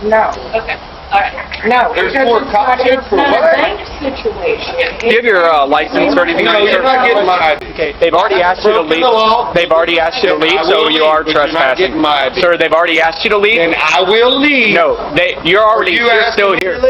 No. Okay. All right. No. There's more cops in for It's not a what? bank situation. Do you have your license or anything? No, you're not getting my ID. Okay, they've already asked you to leave. They've already asked you to leave, so you are trespassing. Sir, they've already asked you to leave. And I will leave. No, you're already you're still here.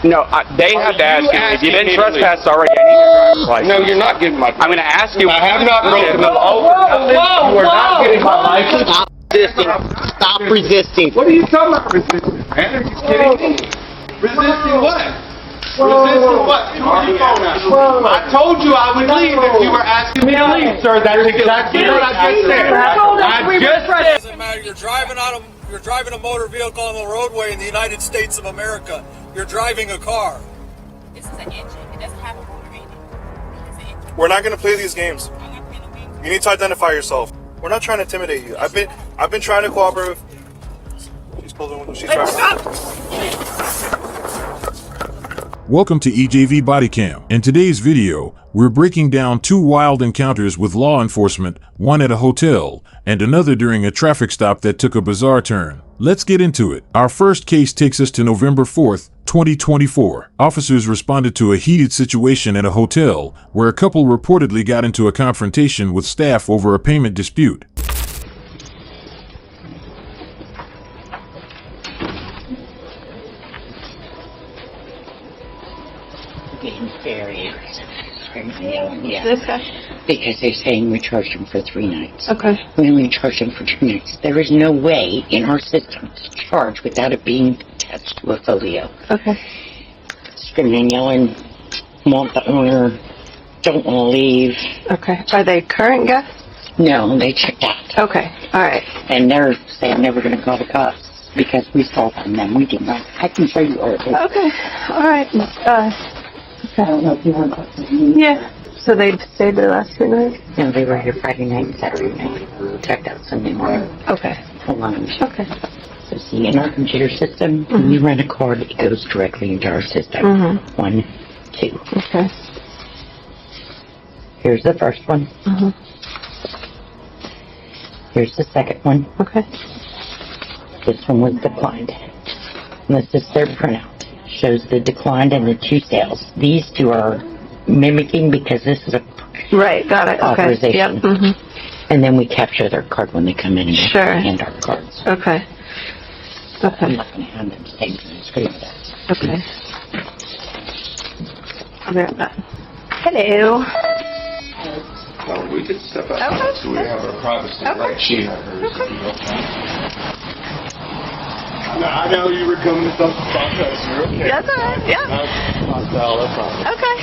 No, they have to ask you to leave. You've been trespassed already. I need your driver's license. No, you're not getting my. I'm going to ask you. I have not broken the law. You are not getting my license. Stop resisting. What are you talking about resisting, man? Are you kidding me? Resisting what? Resisting what? Turn your phone out. I told you I would leave if you were asking me to leave, sir. That's exactly what I just said. I just said. It doesn't matter. You're driving a motor vehicle on the roadway in the United States of America. You're driving a car. This is an engine. It doesn't have a motor in it. It's an engine. We're not going to play these games. I'm not playing no games. You need to identify yourself. We're not trying to intimidate you. I've been trying to cooperate with. She's closing the window. She's driving. Welcome to EJV BODYCAM. In today's video, we're breaking down two wild encounters with law enforcement, one at a hotel and another during a traffic stop that took a bizarre turn. Let's get into it. Our first case takes us to November 4th, 2024. Officers responded to a heated situation at a hotel where a couple reportedly got into a confrontation with staff over a payment dispute. Yeah. This guy? Because they're saying we charged him for 3 nights. Okay. We only charged him for 2 nights. There is no way in our system to charge without it being attached to a folio. Okay. Screaming and yelling, want the owner, don't want to leave. Okay. Are they current guests? No, they checked out. Okay. All right. And they're saying they were going to call the cops because we stole from them. We did not. I can show you where it is. Okay. All right. I don't know if you want to. Yeah. So they stayed there last 2 nights? No, they were here Friday night and Saturday night. Checked out Sunday morning. Okay. Hold on. Okay. So see, in our computer system, when you run a card, it goes directly into our system. Mm-hmm. 1, 2. Okay. Here's the first one. Mm-hmm. Here's the second one. Okay. This one was declined. And this is their printout. Shows the declined and the 2 sales. These 2 are mimicking because this is a Right. Got it. Okay. authorization. Yep. Mm-hmm. And then we capture their card when they come in and Sure. hand our cards. Okay. I'm Okay. not going to hand them statements and screenshots. Okay. I'll be right back. Hello. Well, we could step out Okay. so we have our privacy like she had hers. If you don't mind. I know you were coming to some process. You're okay. That's all right. Yeah. That's fine. Okay.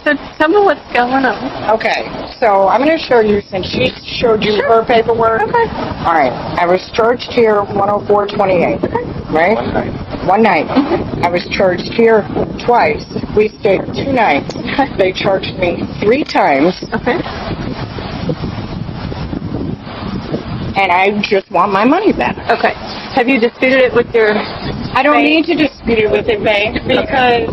So tell me what's going on. Okay, so I'm going to show you, since she showed you her paperwork. Okay. All right, I was charged here 104.28, right? 1 night. I was charged here twice. We stayed 2 nights. They charged me 3 times, Okay. and I just want my money back. Okay. Have you disputed it with your... I don't need to dispute it with the bank because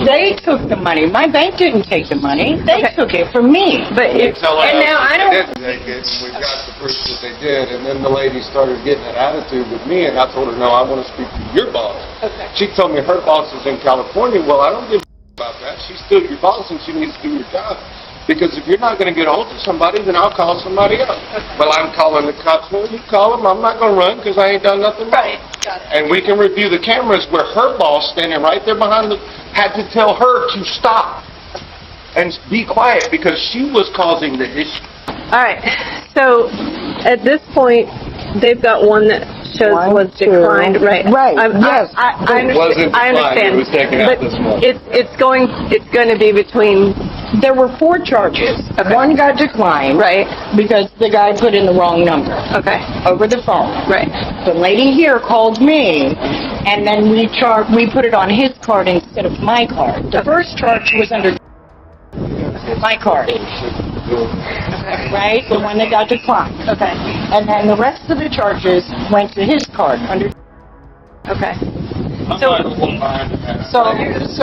they took the money. My bank didn't take the money. They Okay. took it from me. But it's... And now I don't... Didn't take it, and we got the proof that they did, and then the lady started getting an attitude with me, and I told her, no, I want to speak to your boss. Okay. She told me her boss is in California. Well, I don't give a about that. She's still your boss, and she needs to do her job. Because if you're not going to get a hold of somebody, then I'll call somebody else. Well, I'm calling the cops. Well, you call them. I'm not going to run because I ain't done nothing wrong. Right. Got it. And we can review the cameras where her boss, standing right there behind had to tell her to stop and be quiet because she was causing the issue. All right. So at this point, they've got one that shows 1, was 2. declined. Right. Right. I Yes. understand. wasn't I declined. understand. It was taken out but this month. It's going to be between... There were 4 charges. Okay. 1 got declined. Right. Because the guy put in the wrong number. Okay. Over the phone. Right. The lady here called me, and then we put it on his card instead of my card. The first charge was under my card, right? The one that got declined. Okay. And then the rest of the charges went to his card under. Okay. So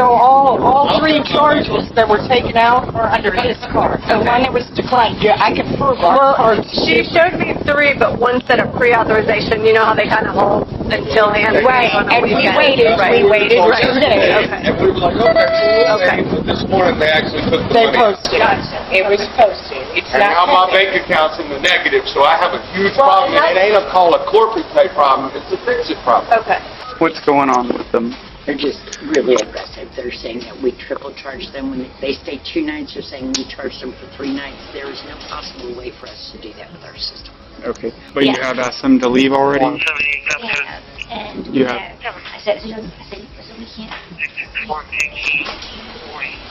all 3 charges that were taken out are under his card. The one that was declined, yeah, I can prove our Well, cards. she showed me 3, but one said a pre-authorization. You know how they kind of hold until hand. Right, and we waited 2 days. And we were like, okay. But this morning they actually took the They money. posted it. It was posted. It's And now my not. bank account's in the negative, so I have a huge problem. It ain't a call a corporate pay problem, it's a fix-it problem. Okay. What's going on with them? They're just really aggressive. They're saying that we triple charge them. When they stay 2 nights, they're saying we charged them for 3 nights. There is no possible way for us to do that with our system. Okay. But you have asked them to leave already? Yeah, and You have- I said, listen, we can't.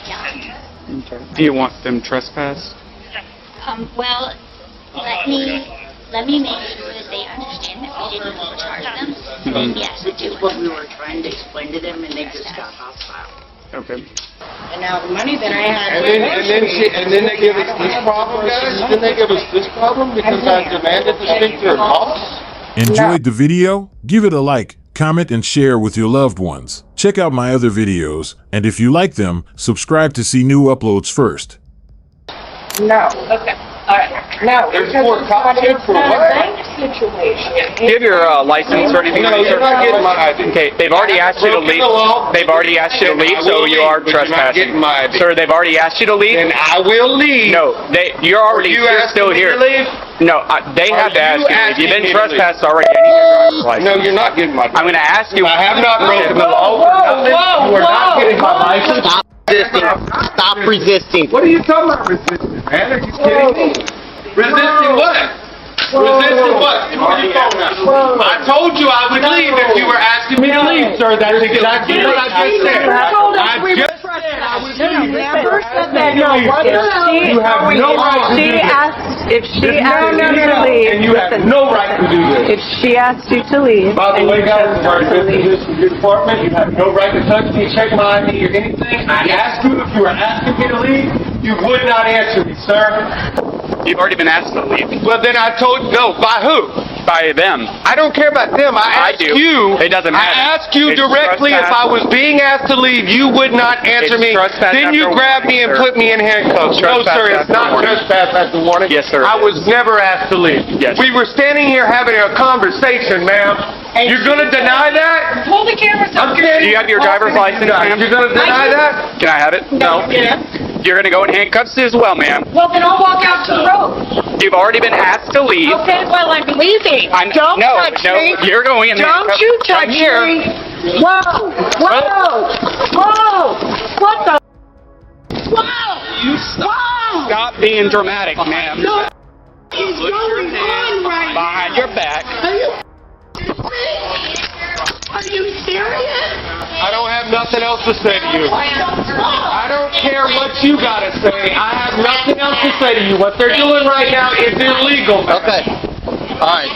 Yeah. Okay. Do you want them trespassed? Well, let me make sure that they understand that we didn't overcharge them. Then yes, Which is what we were trying to explain to them, and they just got hostile. Okay. And now the money that I had. And then they give us this problem, guys? Then they give us this problem because I demanded to speak to her boss? Enjoyed the video? Give it a like, comment, and share with your loved ones. Check out my other videos, and if you like them, subscribe to see new uploads first. No. Okay. All right. No. There's because more it's not- content it's for not a what? bank situation. Do you have your license or anything? No, you're not getting my ID. Okay, they've already asked you to Broken leave. the law. They've already asked you to Then leave, I so will you leave, are but you're not trespassing. getting my ID. Sir, they've already asked you to leave? Then I will leave. No, you're already You you're asking still me here. to leave? No, they Are have to ask you you to leave. asking You've been me to leave? trespassed already. I need your driver's license. No, you're not getting my I'm going to ask you. I have not broken the law. You are not getting my license. Stop resisting. What are you talking about resisting, man? Are you kidding me? Resisting what? Resisting what? Where you going now? I told you I would leave if you were asking me to leave, sir. That's exactly what I just said. I just said I would leave. Never said that. You have no right to do this. If she asked you to leave, And you have listen, no right to do this. if she asked you to leave, By the and way, you guys, chose I'm already not to in leave, position of your department. You have no right to touch me, check my ID or anything. I asked you if you were asking me to leave. You would not answer me, sir. You've already been asked to leave. Well, then I told no. By who? By them. I don't care about them. I asked do. you. It doesn't matter. I asked you It's directly if trespass. I was being asked to leave. You would not answer It's me. trespass Then you after grabbed me and warning, sir. put me in handcuffs. No, Trespass sir. It's after not warning. trespass after warning. Yes, sir, I it was never asked to leave. Yes. We were standing here having a conversation, ma'am. You're going to deny that? Pull the cameras up. I'm standing. Do you have your driver's license, ma'am? You're going to deny that? Can I have it? No. You're going to go in handcuffs as well, ma'am. Well, then I'll walk out to the road. You've already been asked to leave. Okay, well, I'm leaving. Don't no, touch no, me. you're going in Don't handcuffs. you touch Come here. me. Whoa, whoa, whoa. What the? Whoa. You stop being dramatic, ma'am. No. He's going on right Behind your back. Are you serious? I don't have nothing else to say to you. I don't care what you gotta say. I have nothing else to say to you. What they're doing right now is illegal. Okay. All right.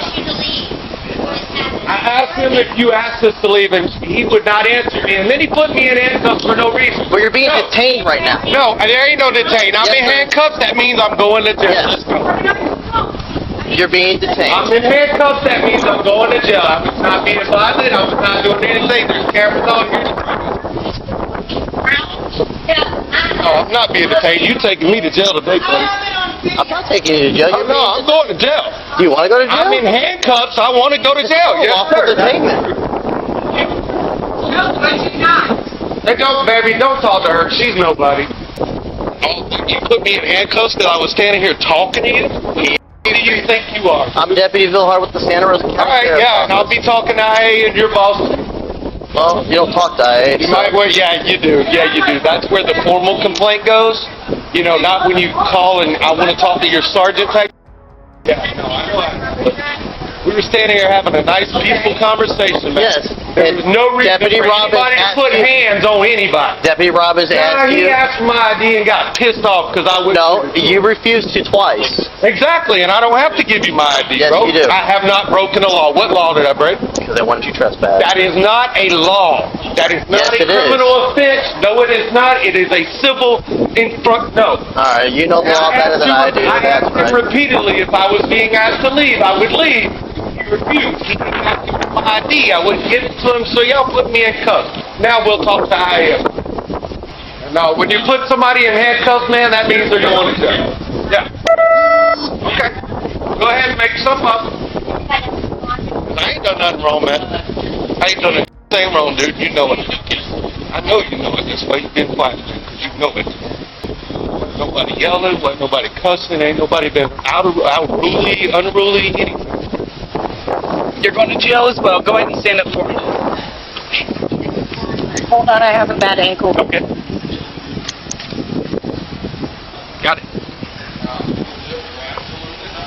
I asked him if you asked us to leave, and he would not answer me. And then he put me in handcuffs for no reason. Well, you're being No. detained right now. No, there ain't no detain. I'm Yes, in sir. handcuffs. That means I'm going to jail. Yes. Let's go. You're being detained. I'm in handcuffs. That means I'm going to jail. I was not being violent. I was not doing anything. There's cameras on here. No, I'm not being detained. You taking me to jail today, buddy. I'm not taking you to jail. Oh, no, I'm going to jail. You want to go to jail? I'm in handcuffs. I want to go to jail. Yes, Lawful sir. detainment. Hey, don't, baby, don't talk to her. She's nobody. Oh, you put me in handcuffs because I was standing here talking to you? Who do you think you are? I'm Deputy Vilhart with the Santa Rosa County All right, Sheriff's yeah, and I'll Office. be talking to IA and your boss. Well, you don't talk to IA. You might, well, yeah, you do. Yeah, you do. That's where the formal complaint goes. You know, not when you call and I want to talk to your sergeant type. Yeah, no, I know. We were standing here having a nice, peaceful conversation, man. Yes. There was no reason Deputy for Robbins anybody to asked put you- hands on anybody. Deputy Robbins Yeah, asked he you. asked for my ID and got pissed off because I wouldn't. No, you refused to twice. Exactly, and I don't have to give you my ID, Yes, bro. you do. I have not broken a law. What law did I break? Because they wanted you trespass. That is not a law. That is not Yes, a it is. criminal offense. No, it is not. It is a civil no. All right, you know the law better than I do. I That's asked him right. repeatedly if I was being asked to leave, I would leave. He refused. He didn't ask me for my ID. I wouldn't give it to him, so y'all put me in cuffs. Now we'll talk to IM. No, when you put somebody in handcuffs, man, that means they're going to jail. Yeah. Okay. Go ahead and make some up. I ain't done nothing wrong, man. I ain't done a thing wrong, dude. You know it. I know you know it. That's why you've been quiet, man, because you know it. Wasn't nobody yelling, wasn't nobody cussing, ain't nobody been unruly, anything. You're going to jail as well. Go ahead and stand up for me. Hold on, I have a bad ankle. Okay. Got it.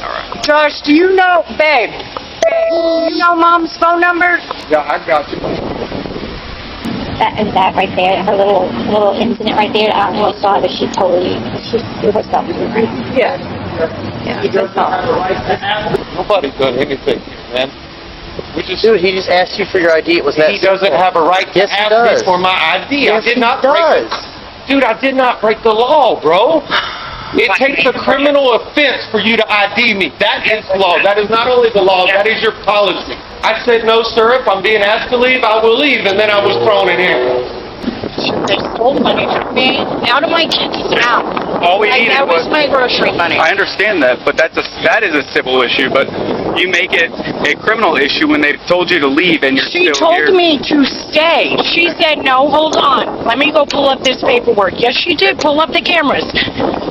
All right. Josh, do you know, babe, do you know Mom's phone number? Yeah, I got you. That right there, her little incident right there, I don't know if you saw it, but she threw herself. Yeah. Yeah, that's all. Nobody's done anything here, man. We just. Dude, he just asked you for your ID. It was that He doesn't simple. have a right to Yes, he ask does. me for my ID. Yes, I did he not does. Dude, I did not break the law, bro. It takes a criminal offense for you to ID me. That is law. That is not only the law, that is your policy. I said, no, sir, if I'm being asked to leave, I will leave, and then I was thrown in handcuffs. They stole money from me out of my kid's house. All we needed That was my grocery money. I understand that, but that is a civil issue. But you make it a criminal issue when they told you to leave and you're She still here. told me to stay. She said, no, hold on. Let me go pull up this paperwork. Yes, she did. Pull up the cameras.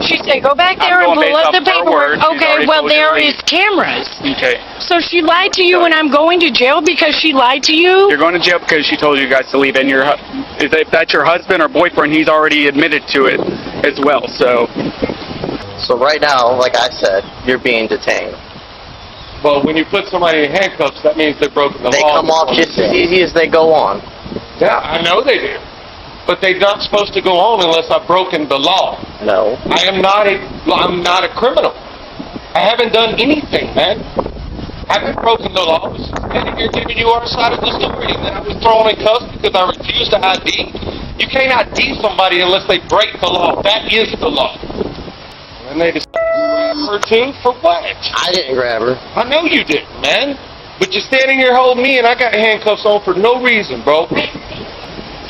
She said, go back there and going pull based up the off her paperwork. word. She's Okay, already well, told you to there leave. is cameras. Okay. So she lied to you and I'm going to jail because she lied to you? You're going to jail because she told you guys to leave, and if that's your husband or boyfriend, he's already admitted to it as well. So So right now, like I said, you're being detained. Well, when you put somebody in handcuffs, that means they've broken the They law. come off just as easy as they go on. Yeah, I know they do. But they're not supposed to go on unless I've broken the law. No. I'm not a criminal. I haven't done anything, man. I haven't broken the law. I was standing here giving you our side of the story, and then I was thrown in cuffs because I refused to ID. You can't ID somebody unless they break the law. That is the law. And they just grab her too? For what? I didn't grab her. I know you didn't, man. But you're standing here holding me, and I got handcuffs on for no reason, bro.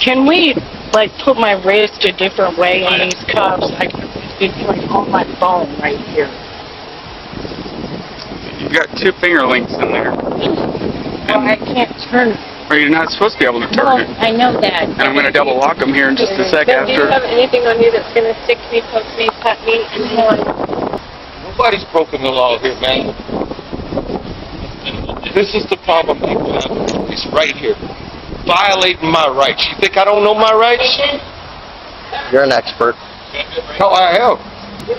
Can we, like, put my wrist a different way in these cuffs? It's like on my phone right here. you've got 2 finger links in there. Well, I can't turn. Or you're not supposed to be able to Well, turn it. I know that. And I'm going to double lock them here in just a sec Do you have after. anything on you that's going to stick me, poke me, cut me? Nobody's broken the law here, man. This is the problem people have. It's right here. Violating my rights. You think I don't know my rights? You're an expert. No, I am.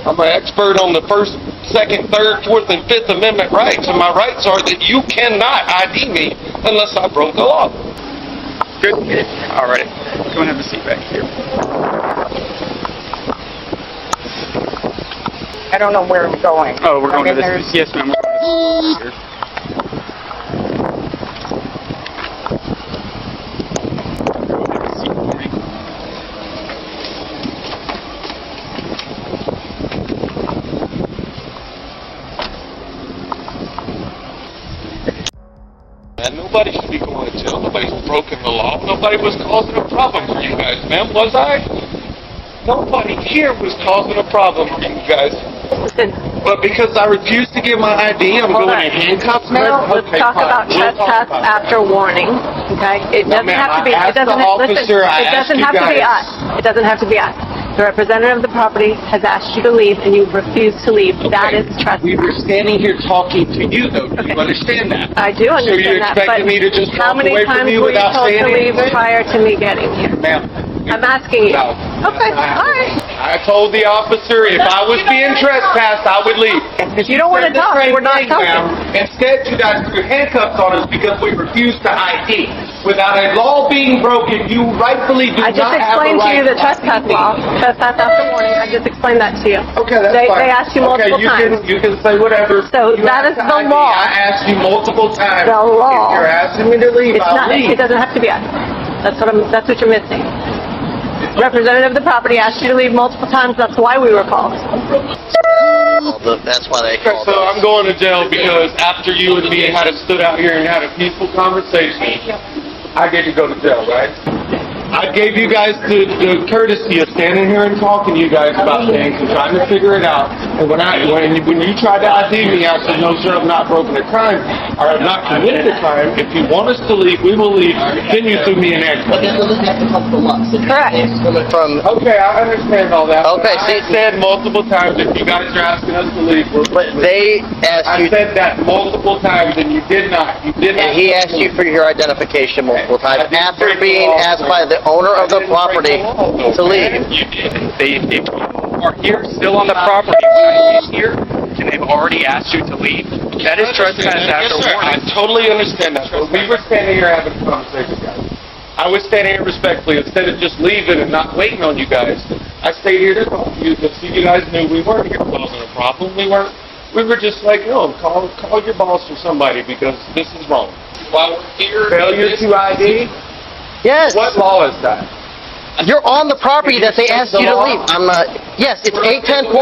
I'm an expert on the First, Second, Third, Fourth, and Fifth Amendment rights. And my rights are that you cannot ID me unless I broke the law. Good. All right. Go and have a seat back here. I don't know where I'm going. Oh, we're going I mean, to this. Yes, ma'am. We're going to this. Here. Man, nobody should be going to jail. Nobody's broken the law. Nobody was causing a problem for you guys, man. Was I? Nobody here was causing a problem for you guys. Listen, But because I refused to give my ID, I'm Hold going on. in handcuffs now? let's Okay, talk fine. about We'll talk trespass about that. after warning, okay? It doesn't ma'am, have to be, I it asked doesn't, the listen, officer, I it doesn't asked you have to be guys. us. It doesn't have to be us. The representative of the property has asked you to leave and you refuse to leave. That is trespass. We were standing here talking to you, though. Do you understand that? I do So you understand that, but expected me to just how walk many away from times you were you without told saying to leave anything? prior to me getting here? Ma'am. I'm asking you. No. Okay, all right. I told the officer if I was being trespassed, I would leave. If you don't want to talk, we're not talking. Instead, you guys threw handcuffs on us because we refused to ID. Without a law being broken, you rightfully do I just not have the explained to right you the trespass law, trespass after warning. I just explained that to you. Okay, that's fine. They asked you multiple times. You can say whatever. So You that asked is to the ID. law. I asked you multiple times. The law. If you're asking me to leave, It's I'll not, leave. it doesn't have to be us. That's what you're missing. Representative of the property asked you to leave multiple times. That's why we were called. That's why they Okay, called so us. I'm going to jail because after you and me had stood out here and had a peaceful conversation, I get to go to jail, right? I gave you guys the courtesy of standing here and talking to you guys about things and trying to figure it out. And when you tried to ID me, I said, no, sir, I've not broken a crime, or I've not committed a crime. If you want us to leave, we will leave. Then you threw me an egg. But that doesn't have to come from us. Correct. It's coming from. Okay, I understand all that. Okay, I said multiple times if you guys are asking us to leave, But they asked I you. said that multiple times, and you did not. You did not. And he asked you for your identification multiple times after being asked by the owner of the property to leave. You did. If you are here, still on the property, when I get here, and they've already asked you to leave, that is trespass after I warning. totally understand that. But we were standing here having a conversation, guys. I was standing here respectfully. Instead of just leaving and not waiting on you guys, I stayed here to talk to you so you guys knew we weren't here causing a problem. We were just like, no, call your boss or somebody because this is wrong. While we're here, Failure to ID? Yes. What law is that? You're on the property that they asked you to leave. I'm not. Yes, it's 810.011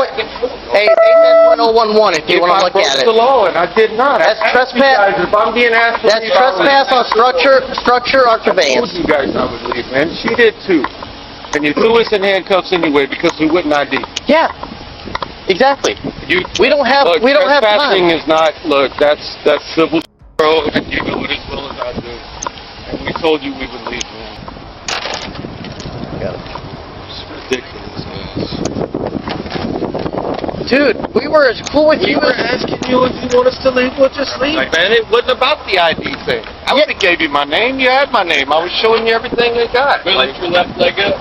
if you want to look at If I broke the it. law and I did not. That's I asked you trespass. guys if I'm being asked to That's leave, I would trespass on structure or I told conveyance. you guys I would leave, man. She did too. And you threw us in handcuffs anyway because we wouldn't ID. Yeah. Exactly. We don't have Trespassing time. is not. Look, that's civil, bro, and you know it as well as I do. And we told you we would leave, man. It's ridiculous, man. Dude, we were as cool with We you were as... asking you if you want us to leave, we'll just leave, man. It wasn't about the ID thing. I would have gave you my name. You had my name. I was showing you everything I got. Lift your left leg up.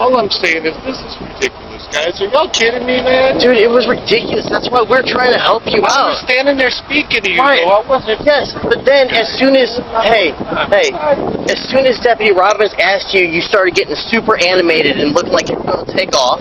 All I'm saying is this is ridiculous, guys. Are y'all kidding me, man? Dude, it was ridiculous. That's why we're trying to help you I was out. standing there speaking to you, Right. though. I wasn't. Yes, but then as soon as, as soon as Deputy Robbins asked you, you started getting super animated and looking like you were going to take off.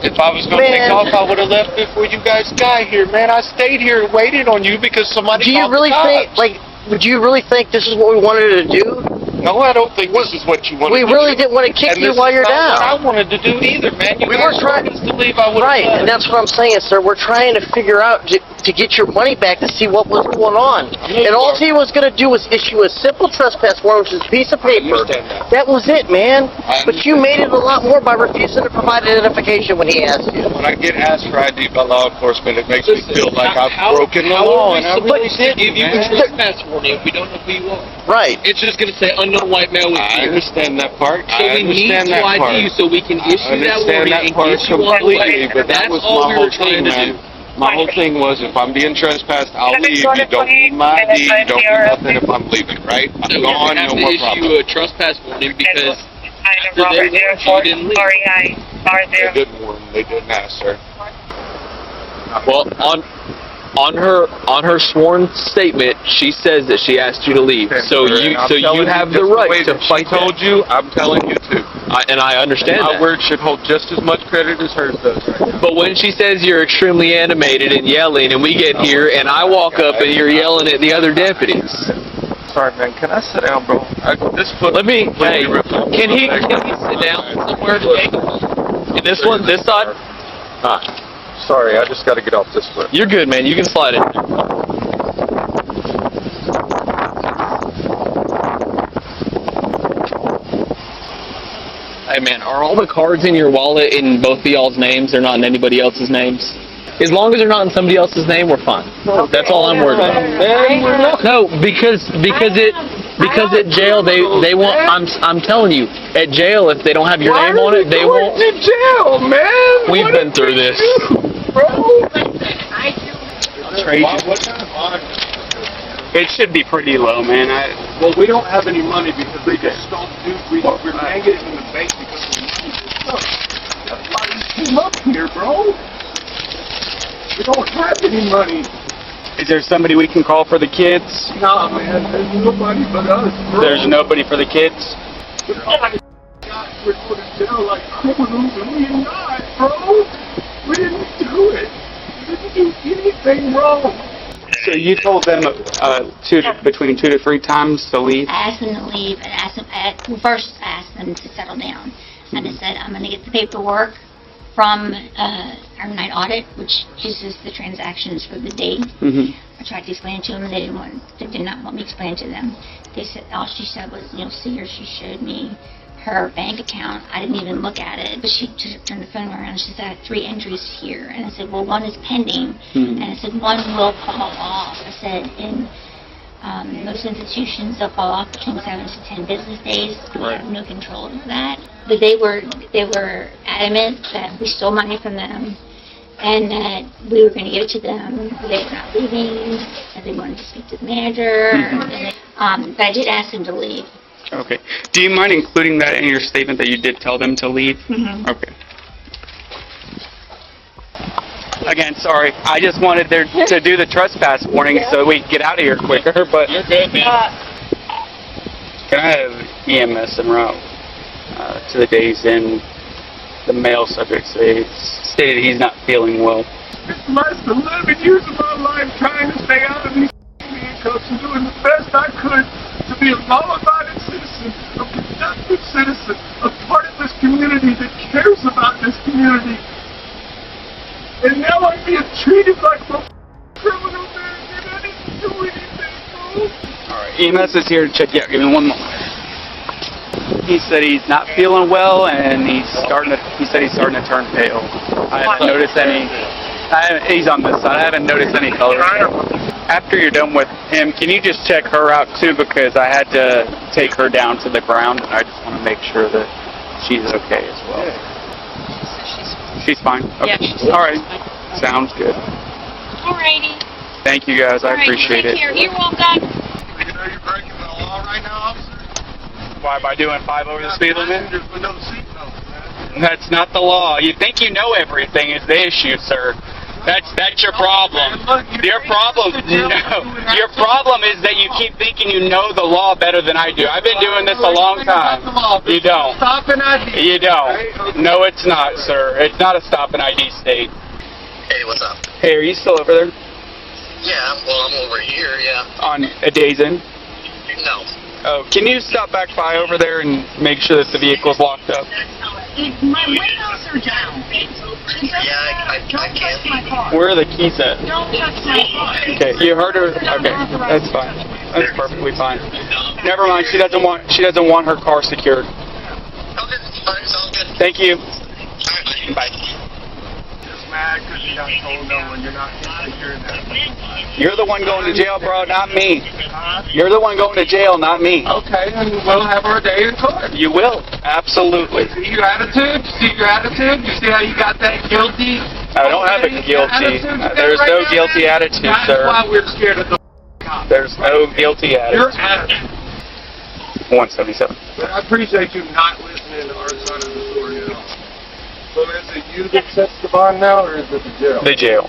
If I was going to take Man. off, I would have left before you guys got here, man. I stayed here waiting on you because somebody Do you called really the think, cops. would you really think this is what we wanted to do? No, I don't think this is what you wanted We to really do. didn't want to kick And you this while is you're not what I down. wanted to do either, man. You We guys were trying- told us to leave, I would have Right, and that's what I'm saying, sir. We're trying to figure out to get your money back to see what was going on. And all he was going to do was issue a simple trespass warrant, which is a piece of paper. understand that. That was it, man. But you made it a lot more by refusing to provide identification when he asked you. When I get asked for ID by law enforcement, it makes me feel like I've broken the law, and I really didn't, Give you a man. trespass warning if we don't know who you are. Right. It's just going to say unknown white male with I you. understand that part. So I we need understand to that ID part. you so we can issue that understand warning that and part get you on the completely, way. but that That's was all my we whole were trying thing, to do. man. My whole thing was if I'm being trespassed, I'll leave. You don't need my ID, you don't need nothing if I'm leaving, right? I'm So gone, we have no to more issue problem. a trespass warning because Item So they Robert warned 04, you, didn't leave. sorry, bar They 0. didn't warn, they didn't ask, sir. Well, on her sworn statement, she says that she asked you to leave. So you have the right to fight She told that. you, I'm telling you too. And I understand My that. word should hold just as much credit as hers does right now. But when she says you're extremely animated and yelling, and we get here, and I walk up and you're yelling at the other deputies. Sorry, man. Can I sit down, bro? Let me. Hey, can he sit down somewhere? This side. Sorry, I just got to get off this foot. You're good, man. You can slide in. Hey, man, are all the cards in your wallet in both of y'all's names? They're not in anybody else's names? As long as they're not in somebody else's name, we're fine. That's all I'm worried about. No, because at jail they want. I'm telling you, at jail if they don't have your name on it, they won't. to jail, man? We've been through this. it should be pretty low, man. Well, we don't have any money because they just stole we're negative in the bank because we need this stuff. That's why we came up here, bro. We don't have any money. Is there somebody we can call for the kids? Nah, man, there's nobody but us, bro. There's nobody for the kids? We're put in jail like criminals and we're not, bro. We didn't do it. We didn't do anything wrong. So you told them between 2 to 3 times to leave? I asked them to leave, and first asked them to settle down. I just said, I'm going to get the paperwork from our night audit, which uses the transactions for the day. Mm-hmm. I tried to explain it to them, they did not want me to explain it to them. They said, all she said was, see her, she showed me her bank account. I didn't even look at it, but she just turned the phone around and she said, I have 3 entries here. And I said, well, 1 is pending. And I said, 1 will fall off. I said, in most institutions, they'll fall off between 7 to 10 business days. We have no control over that. But they were adamant that we stole money from them and that we were going to give it to them. They were not leaving, and they wanted to speak to the manager. But I did ask them to leave. Okay. Do you mind including that in your statement that you did tell them to leave? Okay. Again, sorry. I just wanted there to do the trespass warning so we could get out of here quicker, but... You're good, man. Can I have EMS en route to the days in the male subject stated he's not feeling well? It's less than 11 years of my life trying to stay out of these handcuffs and doing the best I could to be a law-abiding citizen, a productive citizen, a part of this community that cares about this community. And now I'm being treated like a criminal, man, and I didn't do anything, bro. Alright, EMS is here to check you out. Give me 1 moment. He said he's not feeling well, and he said he's starting to turn pale. I haven't noticed any. He's on this side. I haven't noticed any color. After you're done with him, can you just check her out too? Because I had to take her down to the ground, and I just want to make sure that she's okay as well. She's fine. Okay. Yeah, all right. Sounds good. Alrighty. Thank you guys. I appreciate it. You're welcome. You know you're breaking the law right now, officer? Why, by doing 5 over the speed limit? With no seatbelt, man. That's not the law. You think you know everything is the issue, sir. That's your problem. Your problem is that you keep thinking you know the law better than I do. I've been doing this a long time. You don't. Stop and ID. You don't. No, it's not, sir. It's not a stop and ID state. Hey, what's up? Hey, are you still over there? Yeah, well, I'm over here, yeah. On a days in? No. Oh, can you stop back by over there and make sure that the vehicle's locked up? My windows are down. Yeah, I can. Where are the keys at? Don't touch my car. Okay, you heard her. Okay, that's fine. That's perfectly fine. Never mind. She doesn't want her car secured. Okay, fine, sounds good. Thank you. Bye. Just mad because you got told no when you're not securing that. You're the one going to jail, bro, not me. You're the one going to jail, not me. Okay, and we'll have our day in court. You will. Absolutely. See your attitude? See your attitude? You see how you got that guilty? I don't have a guilty. There's no guilty attitude, sir. That's why we're scared of the cops. There's no guilty Your attitude. attitude. 177. But I appreciate you not listening to our side of the story at all. So is it you that sets the bond now, or is it the jail? The jail.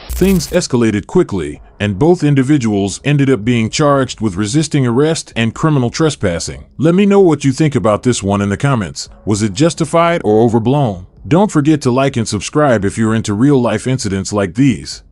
Things escalated quickly, and both individuals ended up being charged with resisting arrest and criminal trespassing. Let me know what you think about this one in the comments. Was it justified or overblown? Don't forget to like and subscribe if you're into real-life incidents like these.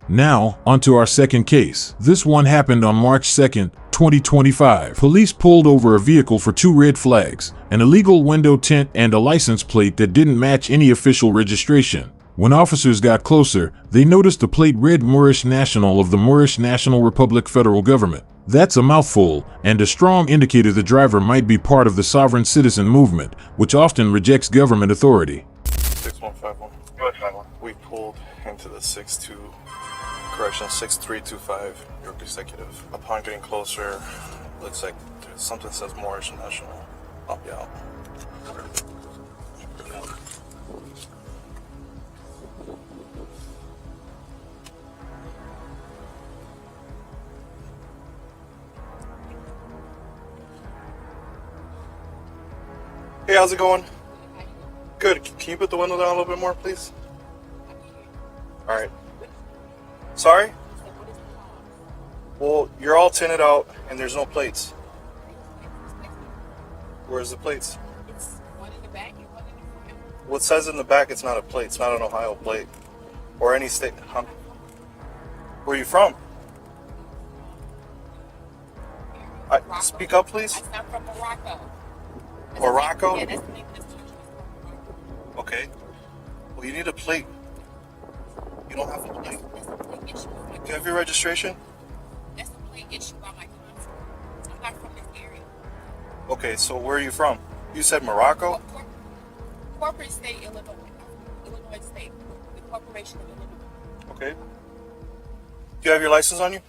Now, onto our second case. This one happened on March 2nd, 2025. Police pulled over a vehicle for 2 red flags, an illegal window tint and a license plate that didn't match any official registration. When officers got closer, they noticed the plate read Moorish National of the Moorish National Republic Federal Government. That's a mouthful, and a strong indicator the driver might be part of the sovereign citizen movement, which often rejects government authority. 6151. We pulled into the 6325 York Executive. Upon getting closer, looks like something says Moorish National. I'll be out. Hey, how's it going? Good. Can you put the window down a little bit more, please? Alright. Sorry? Well, you're all tinted out and there's no plates. Where's the plates? It's one in the back and one in the front. What says in the back it's not a plate. It's not an Ohio plate. Or any state. Where are you from? Speak up, please. I'm from Morocco. Morocco? Yeah, that's the name of this country. Okay. Well, you need a plate. You don't have a plate. That's the plate issued by my Do you have your registration? That's the plate issued by my consul. I'm not from this area. Okay, so where are you from? You said Morocco? Corporate state, Illinois. Illinois state. The corporation of Illinois. Okay. Do you have your license on you?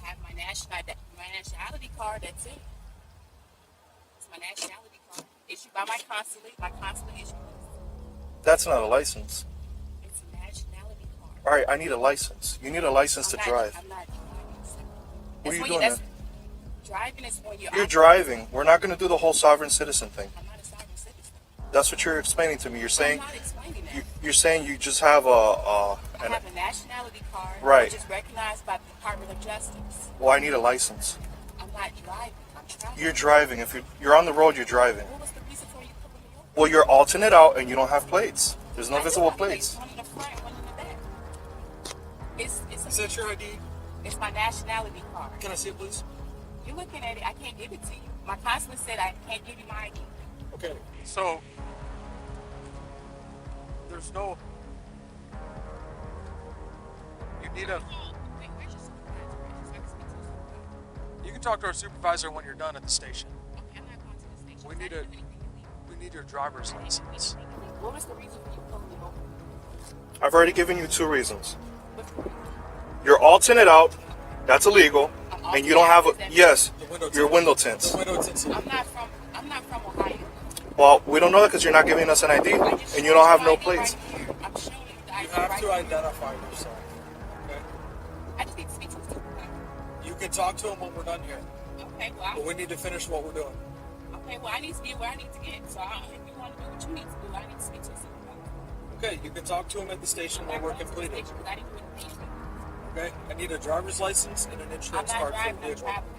I have my nationality card, that's it. It's my nationality card. Issued by my consulate. My consulate issued this. That's not a license. It's a nationality card. All right, I need a license. You need a license to drive. I'm not driving. What are you doing then? Driving is when You're driving. We're not going to do the whole sovereign citizen thing. I'm not a sovereign citizen. That's what you're explaining to me. You're saying I'm not explaining that. you're saying you just have I have a nationality card, Right. which is recognized by the Department of Justice. well, I need a license. I'm not driving. I'm traveling. You're driving. If you're on the road, you're driving. What was the reason for you pulling me over? Well, you're alternate out and you don't have plates. There's no I do visible have plates. One in the front, one in the back. Is that your ID? It's my nationality card. Can I see it, please? You're looking at it. I can't give it to you. My consulate said I can't give you my ID. Okay, so there's no. You need a. Wait, where's your supervisor? So I can speak to your supervisor. You can talk to our supervisor when you're done at the station. Okay, I'm not going to the station. We I need didn't a- do anything illegal. We need your driver's license. What was the reason for you pulling me over? I've already given you 2 reasons. What's the reason? You're alternate out. That's illegal. And you don't have a yes. window Your tint. window tints. The window tints. I'm not from Ohio. Well, we don't know that because you're not giving us an ID and you don't have no plates. Right here. I'm showing you the ID You have right to here. identify yourself. Okay. I just need to speak to the supervisor. You can talk to him when we're done here, Okay, well, but we need to finish what we're doing. I need to get where I need to get. So if you want to do what you need to do, I need to speak to the supervisor. Okay, you can talk to him at the station when we're completed. Because I didn't do anything. Okay, I need a driver's license and an I'm insurance not card for the driving, I'm vehicle. traveling.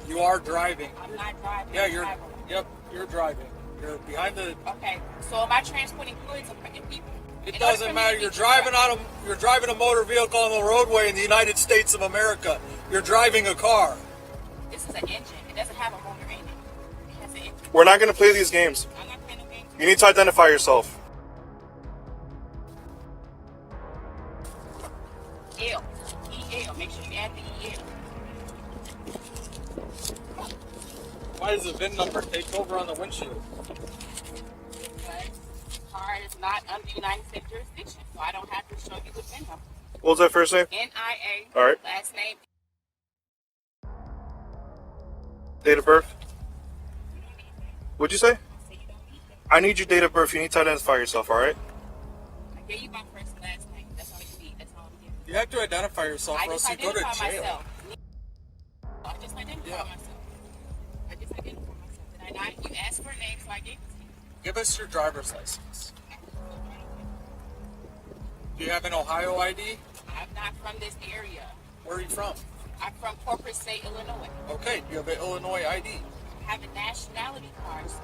You are driving. I'm not driving. Yeah, I'm you're. traveling. Yep, you're driving. You're behind the. Okay, so am I transporting goods and people? It In order for doesn't me matter. to You're be driving You're driving a motor vehicle on the roadway in the United States of America. You're driving a car. This is an engine. It doesn't have a motor in it. It has an engine. We're not going to play these games. I'm not playing no games. You need to identify yourself. EL. EL. Make sure you add the EL. Why does the VIN number take over on the windshield? Because car is not under United States jurisdiction, so I don't have to show you the VIN number. What was that first name? NIA. All right. Last name. Date of birth? What'd you say? So you don't need that. I need your date of birth. You need to identify yourself, all right? I gave you my first and last name. That's all you need. That's all I'm giving you. You have to identify yourself, I or else just you go to identify jail. myself. I just identify Yeah. myself. I just identify myself. Did I not? You asked for a name, so I gave it to you. Give us your driver's license. Do you have an Ohio ID? I'm not from this area. Where are you from? I'm from corporate state Illinois. Okay, you have an Illinois ID. I have a nationality card, sir.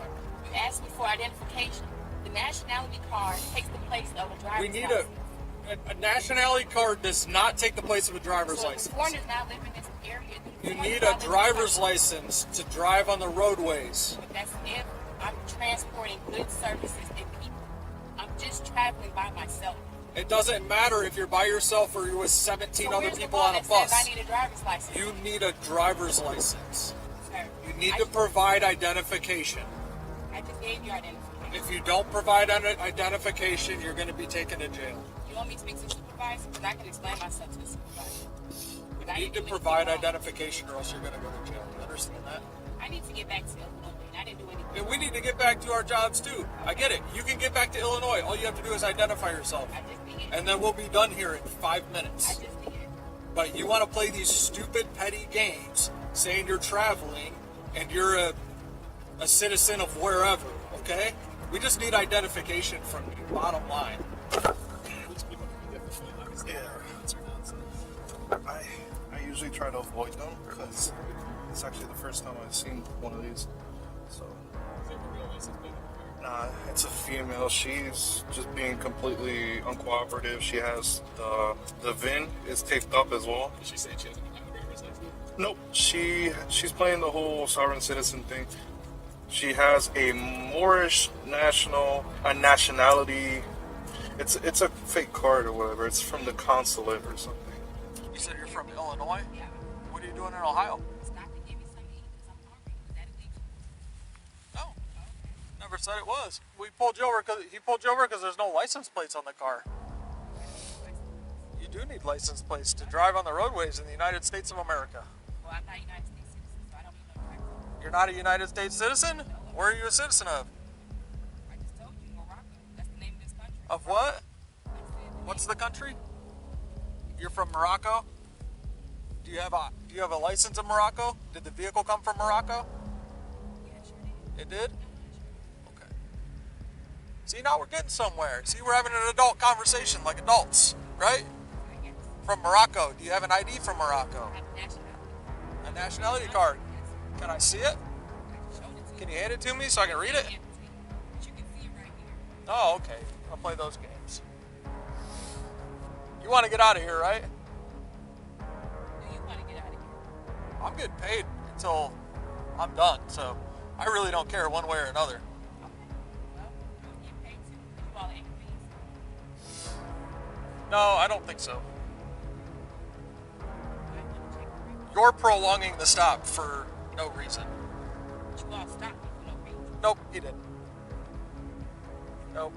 You asked me for identification. The nationality card takes the place of a driver's We need license. a nationality card does not take the place of a driver's So license. if foreigners not living in this area, You foreigners need not a living in driver's this- license to drive on the roadways. That's if I'm transporting goods, services, and people. I'm just traveling by myself. It doesn't matter if you're by yourself or you're with 17 So other where's the people law on a that bus. says I need a driver's license? You need a driver's license. Sir, You need I to provide identification. I just gave you identification. If you don't provide identification, you're going to be taken to jail. You want me to speak to the supervisor? Because I can explain myself to the supervisor. But I You need didn't to do provide anything wrong. identification or else you're going to go to jail. You understand that? I need to get back to Illinois. I didn't do anything. And we need to get back to our jobs too. I get it. You can get back to Illinois. All you have to do is identify yourself. I just did. And then we'll be done here in 5 I minutes. just did. But you want to play these stupid, petty games saying you're traveling and you're a citizen of wherever, okay? We just need identification from you, bottom line. I usually try to avoid them because it's actually the first time I've seen one of these. So, nah, it's a female. She's just being completely uncooperative. She has the VIN is taped up as well. Did she say she doesn't have a driver's license? Nope, she's playing the whole sovereign citizen thing. She has a Moorish nationality. It's a fake card or whatever. It's from the consulate or something. You said you're from Illinois? Yeah. What are you doing in Ohio? Stop and give me something to eat because I'm hungry. Is that illegal? said it was. We pulled you over because he pulled you over because there's no license plates on the car. You do need license plates to drive on the roadways in the United States of America. Well, I'm not a United States citizen, so I don't need no driver's. You're not a United States citizen? Where are you a citizen of? I just told you, Morocco. That's the name of this country. Of what? What's the country? You're from Morocco? Do you have a license in Morocco? Did the vehicle come from Morocco? Yeah, sure did. It did? Okay. See, now we're getting somewhere. See, we're having an adult conversation like adults, right? From Morocco. Do you have an ID from Morocco? I have a nationality. A nationality card. Yes. Can I see it? I showed it to you. Can you hand it to me so I can read it? But you can see it right here. Oh, okay. I'll play those games. You want to get out of here, right? Do you want to get out of here? I'm getting paid until I'm done, so I really don't care one way or another. Okay. Well, you'll get paid too. You all inconvenience. No, I don't think so. You're prolonging the stop for no reason. But you all stopped me for no reason. Nope, he didn't. Nope.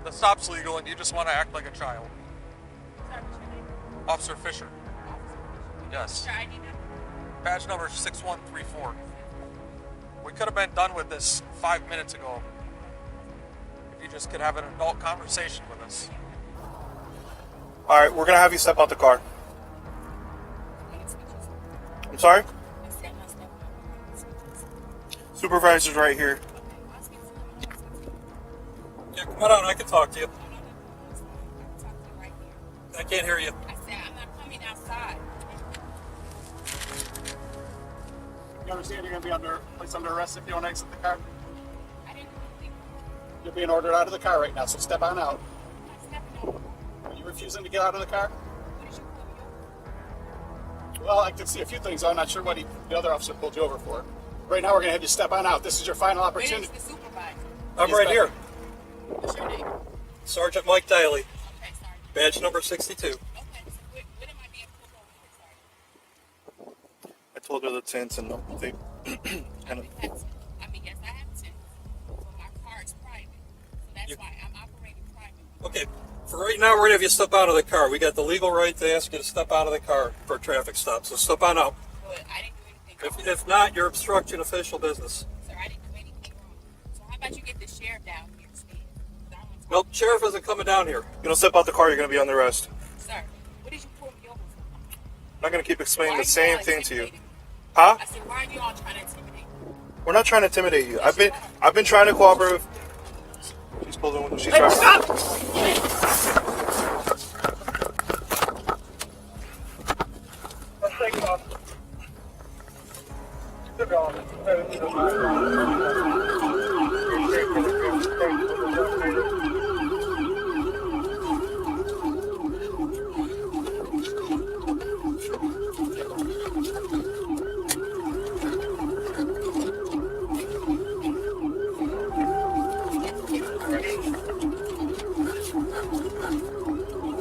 The stop's legal and you just want to act like a child. Sorry, what's your name? Officer Fisher. What's Yes. your ID number? Badge number 6134. We could have been done with this 5 minutes ago. If you just could have an adult conversation with us. All right, we're going to have you step out the car. I'm sorry? Supervisor's right here. Yeah, come on out. I can talk to you. I can't hear you. I said I'm not coming outside. You understand you're going to be placed under arrest if you don't exit the car? I didn't do anything. You're being ordered out of the car right now, so step on out. I'm stepping over. Are you refusing to get out of the car? What did you pull me over? Well, I can see a few things. I'm not sure what the other officer pulled you over for. Right now, we're going to have you step on out. This is your final Where opportunity. is the supervisor? I'm right here. What's your name? Sergeant Mike Daly, Okay, sorry. badge number 62. Okay, so what am I being pulled over for, sorry? I told her the tints and they kind of. I mean, yes, I have tints, but my car is private, so that's why I'm operating private. Okay, for right now, we're going to have you step out of the car. We got the legal right to ask you to step out of the car for a traffic stop, so step on out. But I didn't do anything wrong. If not, you're obstructing official business. Sir, I didn't do anything wrong. So how about you get the sheriff down here instead? 'Cause I don't want to Nope, sheriff isn't coming down here. You don't step out the car, you're going to be on the arrest. Sir, what did you pull me over for? I'm not going to keep explaining Why the are you same all thing to you. intimidating me? Huh? I said, why are you all trying to intimidate me? We're not trying to intimidate you. I've been trying to cooperate with. She's pulled in. She's trying. Let's take it off. Keep going.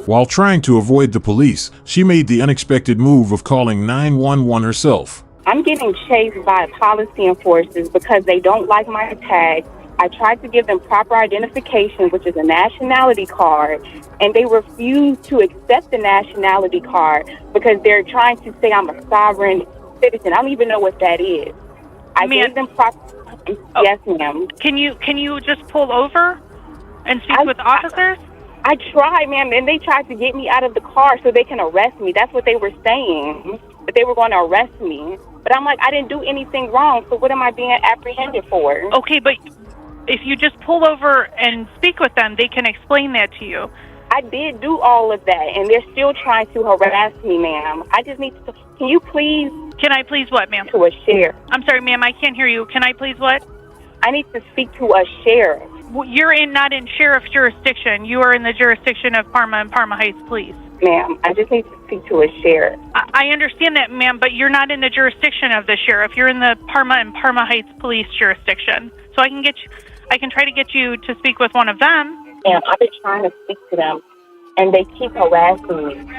While trying to avoid the police, she made the unexpected move of calling 911 herself. I'm getting chased by policy enforcers because they don't like my tag. I tried to give them proper identification, which is a nationality card, and they refuse to accept the nationality card because they're trying to say I'm a sovereign citizen. I don't even know what that is. I gave them proper. Yes, ma'am. Can you just pull over and speak with officers? I tried, ma'am, and they tried to get me out of the car so they can arrest me. That's what they were saying, that they were going to arrest me. But I'm like, I didn't do anything wrong, so what am I being apprehended for? Okay, but if you just pull over and speak with them, they can explain that to you. I did do all of that, and they're still trying to harass me, ma'am. I just need to, can you please? Can I please what, ma'am? To a sheriff. I'm sorry, ma'am, I can't hear you. Can I please what? I need to speak to a sheriff. Well, you're not in sheriff's jurisdiction. You are in the jurisdiction of Parma and Parma Heights Police. Ma'am, I just need to speak to a sheriff. I understand that, ma'am, but you're not in the jurisdiction of the sheriff. You're in the Parma and Parma Heights Police jurisdiction. So I can try to get you to speak with one of them. Ma'am, I've been trying to speak to them, and they keep harassing me.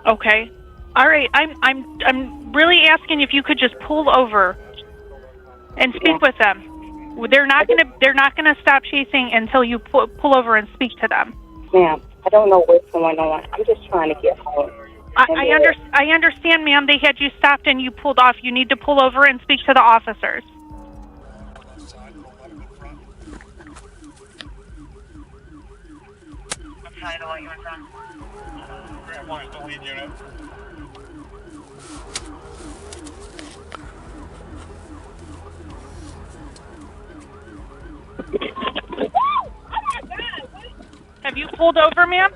Okay. All right. I'm really asking if you could just pull over. and speak with them. They're not gonna stop chasing until you pull over and speak to them. Ma'am, I don't know what's going on. I'm just trying to get home. I understand, ma'am. They had you stopped and you pulled off. You need to pull over and speak to the officers. Have you pulled over, ma'am?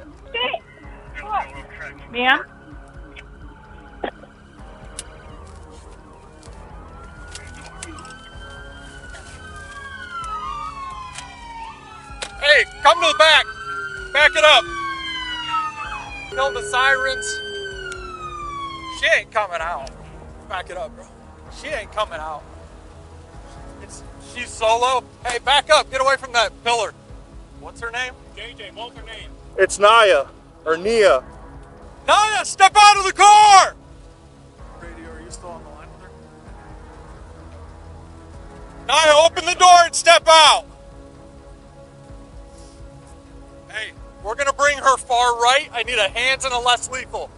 Ma'am? Hey, come to the back. Back it up. Kill the sirens. She ain't coming out. Back it up, bro. She ain't coming out. She's solo. Hey, back up. Get away from that pillar. What's her name? JJ, what's her name? It's Naya, or Nia. Naya, step out of the car! Radio, are you still on the line with her? Naya, open the door and step out! Hey, we're gonna bring her far right. I need a hands and a less lethal.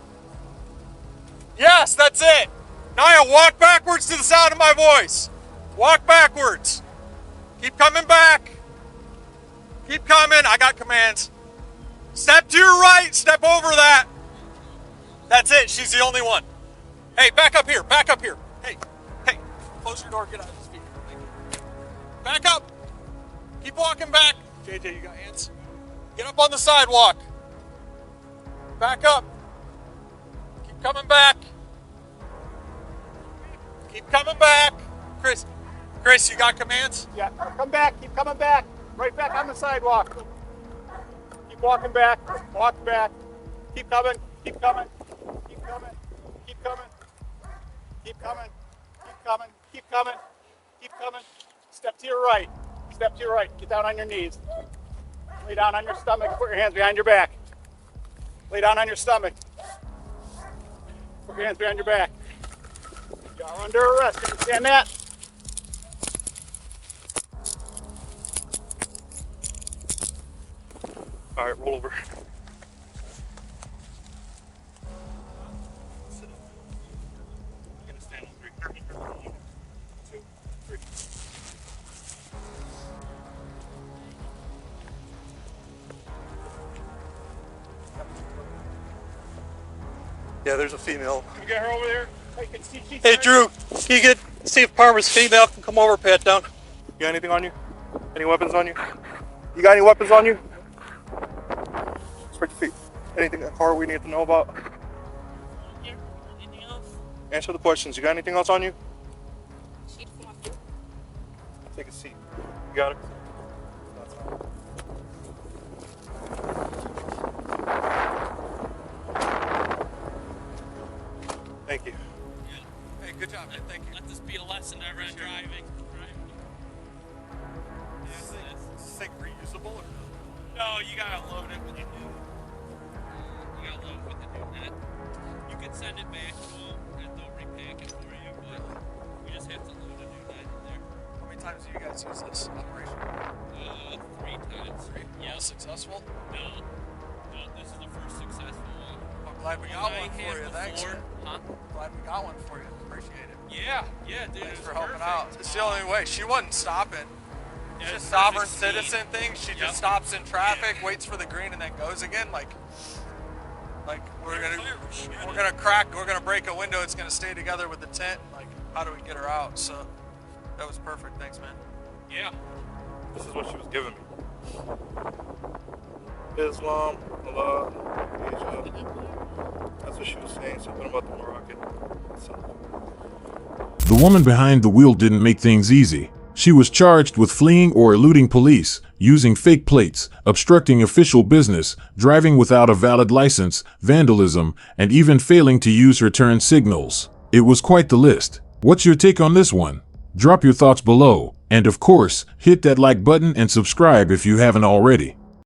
Yes, that's it. Naya, walk backwards to the sound of my voice. Walk backwards. Keep coming back. Keep coming. I got commands. Step to your right. Step over that. That's it. She's the only one. Hey, back up here. Back up here. Hey, close your door. Get out of the speaker. Thank you. Back up. Keep walking back. JJ, you got hands? Get up on the sidewalk. Back up. Keep coming back. Keep coming back. Chris, you got commands? Yeah, come back, keep coming back. Right back on the sidewalk. Keep walking back, walk back. Keep coming, keep coming, keep coming, keep coming, keep coming, keep coming, keep coming, keep coming. Step to your right, step to your right. Get down on your knees. Lay down on your stomach, put your hands behind your back. Lay down on your stomach. Put your hands behind your back. You're under arrest, you understand that? All right, roll over. Yeah, there's a female. You get her over there? Hey, Drew, can you see if Parma's female can come over, pat down? You got anything on you? Any weapons on you? You got any weapons on you? Spread your feet. Anything in the car we need to know about? Answer the questions. You got anything else on you? Take a seat. You got it? Thank you. Hey, good job, man. Thank you. Let this be a lesson to everyone driving. Is this thing reusable? Or? No, you gotta load it with a new. You gotta load it with a new net. You can send it back to them and they'll repack it for you, but we just have to load a new net in there. How many times do you guys use this operation? 3 times. Yeah. Successful? No, this is the first successful one. I'm glad we got one for you. Thanks. Huh? Glad we got one for you. Appreciate it. Yeah, dude. Thanks it for was helping perfect. out. It's the only way. She wasn't stopping. Yeah, It's just it's sovereign perfect citizen thing. She Yep. just stops in traffic, waits for the green, and then goes again. Like we're gonna break a window. It's gonna stay together with the tent. Like, how do we get her out? So that was perfect. Thanks, man. Yeah. This is what she was giving me. Islam, Allah, EJV. That's what she was saying. Something about the Moroccan. The woman behind the wheel didn't make things easy. She was charged with fleeing or eluding police, using fake plates, obstructing official business, driving without a valid license, vandalism, and even failing to use her turn signals. It was quite the list. What's your take on this one? Drop your thoughts below, and of course, hit that like button and subscribe if you haven't already.